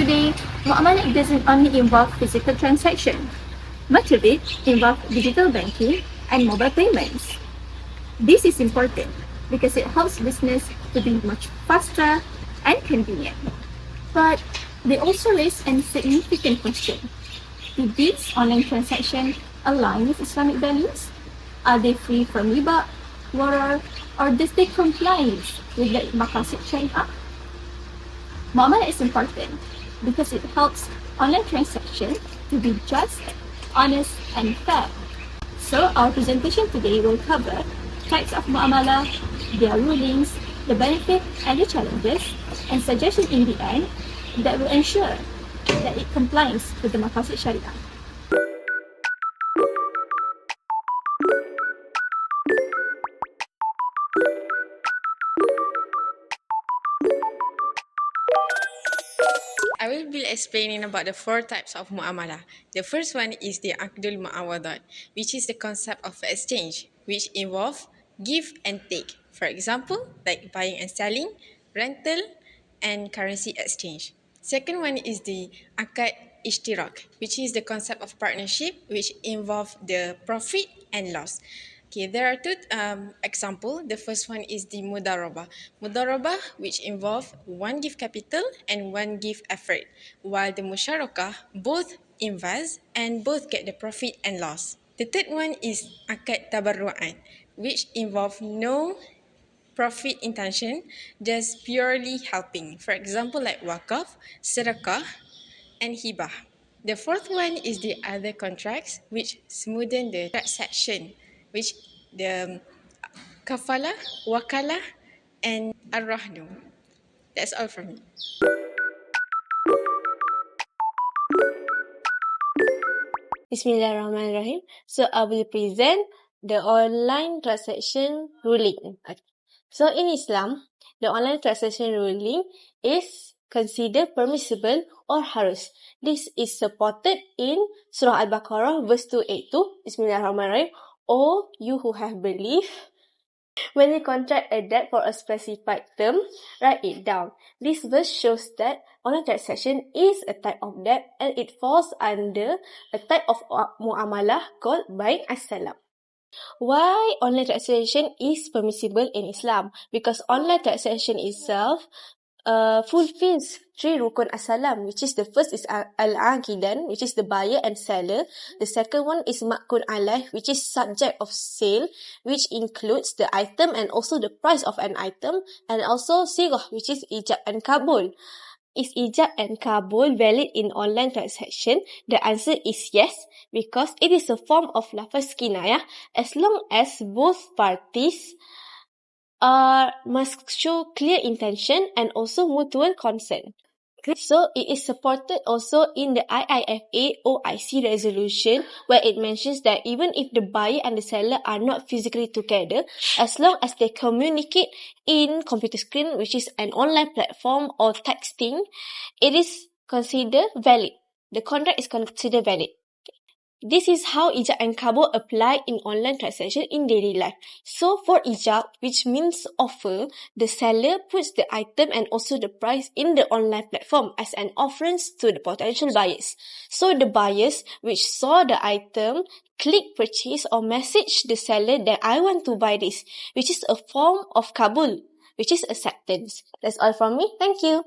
Today, muamalah doesn't only involve physical transaction. Much of it involves digital banking and mobile payments. This is important because it helps business to be much faster and convenient. But they also raise a significant question. Do these online transactions align with Islamic values? Are they free from riba, warar, or does they comply with the maqasid sharia? Muamalah is important because it helps online transactions to be just, honest, and fair. So our presentation today will cover types of muamalah, their rulings, the benefits and the challenges, and suggestions in the end that will ensure that it complies with the maqasid sharia. I will be explaining about the four types of muamalah. The first one is the aqdul muawadat, which is the concept of exchange, which involve give and take. For example, like buying and selling, rental, and currency exchange. Second one is the akad ishtirak, which is the concept of partnership, which involve the profit and loss. Okay, there are two example. The first one is the mudarabah. Mudarabah, which involve one give capital and one give effort, while the musyarakah both invest and both get the profit and loss. The third one is akad tabarru'an, which involve no profit intention, just purely helping. For example, like wakaf, sedekah, and hibah. The fourth one is the other contracts, which smoothen the transaction, which the kafala, wakala, and arrahnu. That's all from me. Bismillahirrahmanirrahim. So I will present the online transaction ruling. Okay. So in Islam, the online transaction ruling is considered permissible or harus. This is supported in Surah Al-Baqarah verse 282. Bismillahirrahmanirrahim. O you who have believed, when you contract a debt for a specified term, write it down. This verse shows that online transaction is a type of debt and it falls under a type of muamalah called buying as-salam. Why online transaction is permissible in Islam? Because online transaction itself fulfills three rukun as-salam, which is the first is al-aqidan, which is the buyer and seller. The second one is ma'kun alaih, which is subject of sale, which includes the item and also the price of an item, and also sigah, which is ijab and kabul. Is ijab and kabul valid in online transaction? The answer is yes, because it is a form of lafaz kinayah as long as both parties must show clear intention and also mutual consent. So it is supported also in the IIFA OIC resolution, where it mentions that even if the buyer and the seller are not physically together, as long as they communicate in computer screen, which is an online platform, or texting, it is considered valid. The contract is considered valid. This is how ijab and kabul apply in online transaction in daily life. So for ijab, which means offer, the seller puts the item and also the price in the online platform as an offerance to the potential buyers. So the buyers which saw the item click purchase or message the seller that I want to buy this, which is a form of kabul, which is acceptance. That's all from me. Thank you.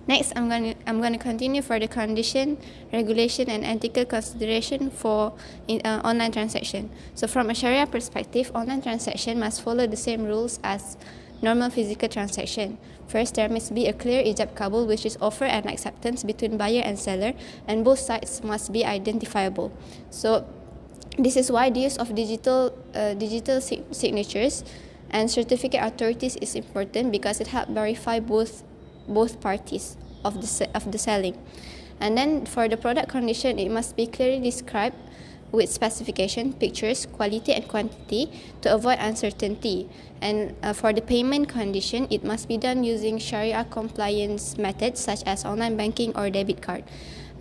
Next, I'm going to continue for the condition, regulation, and ethical consideration for online transaction. So, from a Sharia perspective, online transaction must follow the same rules as normal physical transaction. First, there must be a clear ijab kabul, which is offer and acceptance between buyer and seller, and both sides must be identifiable. So, this is why the use of digital signatures and certificate authorities is important, because it helps verify both parties of the selling. And then for the product condition, it must be clearly described with specification, pictures, quality and quantity to avoid uncertainty. And for the payment condition, it must be done using Sharia compliance methods such as online banking or debit card.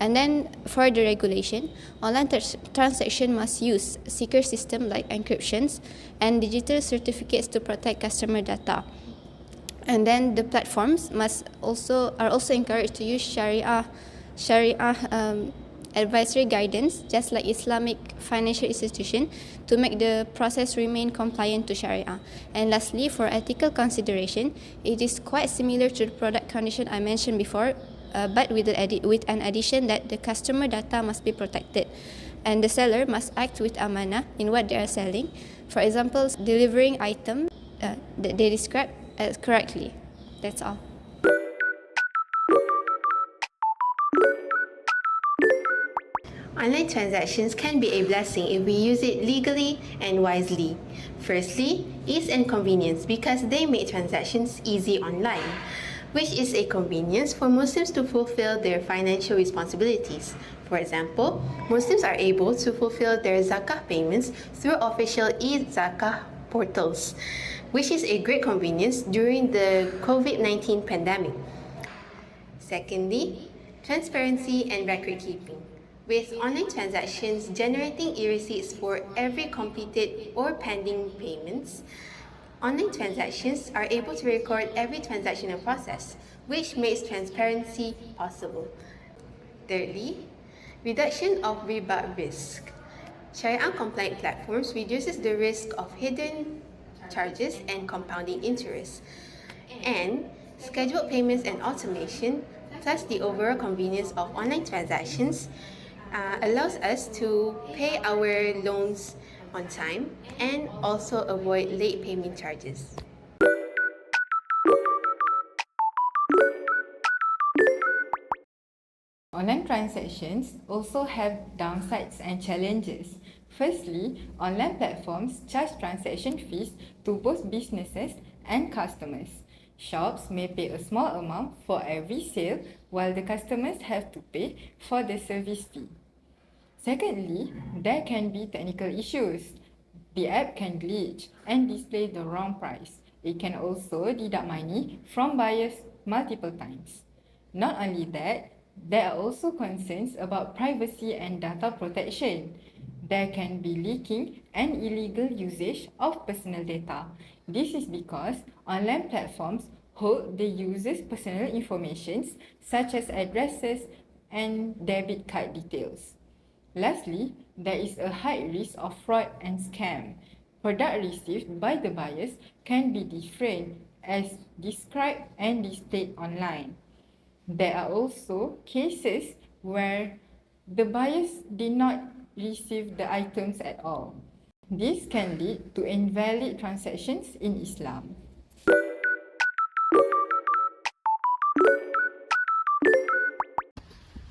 And then for the regulation, online transaction must use secure system like encryptions and digital certificates to protect customer data. And then the platforms are also encouraged to use Sharia advisory guidance, just like Islamic financial institution, to make the process remain compliant to Sharia. And lastly, for ethical consideration, it is quite similar to the product condition I mentioned before, but with an addition that the customer data must be protected, and the seller must act with amanah in what they are selling. For example, delivering item that they describe as correctly. That's all. Online transactions can be a blessing if we use it legally and wisely. Firstly, ease and convenience because they make transactions easy online, which is a convenience for Muslims to fulfill their financial responsibilities. For example, Muslims are able to fulfill their zakah payments through official e-zakah portals, which is a great convenience during the COVID-19 pandemic. Secondly, transparency and record keeping. With online transactions generating e-receipts for every completed or pending payments, online transactions are able to record every transactional process, which makes transparency possible. Thirdly, reduction of riba risk. Sharia-compliant platforms reduces the risk of hidden charges and compounding interest. And scheduled payments and automation, plus the overall convenience of online transactions, allows us to pay our loans on time and also avoid late payment charges. Online transactions also have downsides and challenges. Firstly, online platforms charge transaction fees to both businesses and customers. Shops may pay a small amount for every sale, while the customers have to pay for the service fee. Secondly, there can be technical issues. The app can glitch and display the wrong price. It can also deduct money from buyers multiple times. Not only that, there are also concerns about privacy and data protection. There can be leaking and illegal usage of personal data. This is because online platforms hold the user's personal information such as addresses and debit card details. Lastly, there is a high risk of fraud and scam. Product received by the buyers can be different as described and displayed online. There are also cases where the buyers did not receive the items at all. This can lead to invalid transactions in Islam.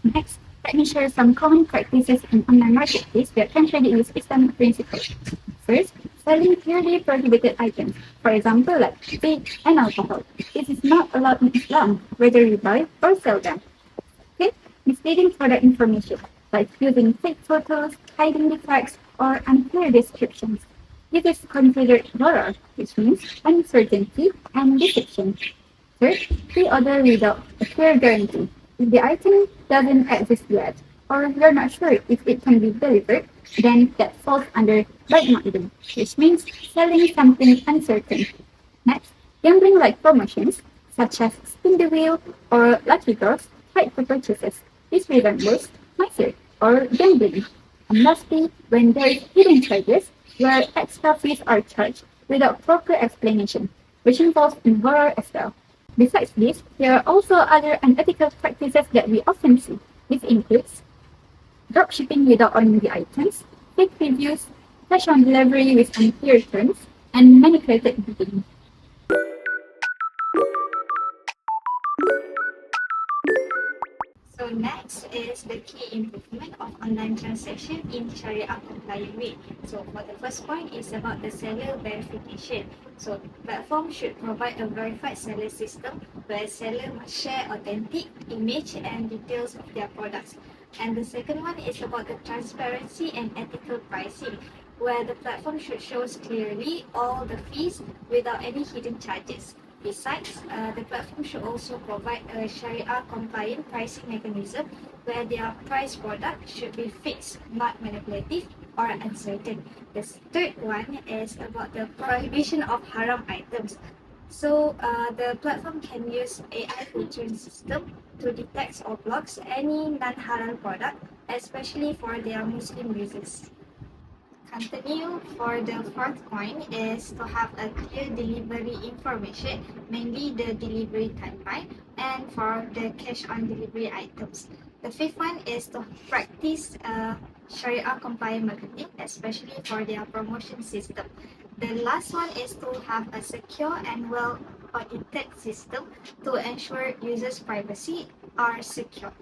Next, let me share some common practices in online marketplace that contradict with Islamic principles. First, selling clearly prohibited items, for example, like vape and alcohol. This is not allowed in Islam, whether you buy or sell them. Okay, misleading product information, like using fake photos, hiding defects, or unclear descriptions. This is considered gharar, which means uncertainty and deception. Third, pre-order without a clear guarantee. If the item doesn't exist yet, or you're not sure if it can be delivered, then that falls under bad which means selling something uncertain. Next, gambling-like promotions, such as spin the wheel or lucky draws, fight for purchases. This resembles miser or gambling. And lastly, when there is hidden charges, where extra fees are charged without proper explanation, which involves involved as well. Besides this, there are also other unethical practices that we often see. This includes dropshipping without owning the items, fake reviews, cash on delivery with unclear terms, and manipulated bidding. So next is the key improvement of online transaction in Sharia compliant way. So for the first point is about the seller verification. So platform should provide a verified seller system where seller must share authentic image and details of their products. And the second one is about the transparency and ethical pricing, where the platform should show clearly all the fees without any hidden charges. Besides, the platform should also provide a Sharia-compliant pricing mechanism where their price product should be fixed, not manipulative or uncertain. The third one is about the prohibition of haram items. So the platform can use AI filtering system to detect or blocks any non-halal product, especially for their Muslim users. Continue for the fourth point is to have a clear delivery information, mainly the delivery timeline, and for the cash on delivery items. The fifth one is to practice Sharia compliant marketing, especially for their promotion system. The last one is to have a secure and well audited system to ensure users' privacy are secured.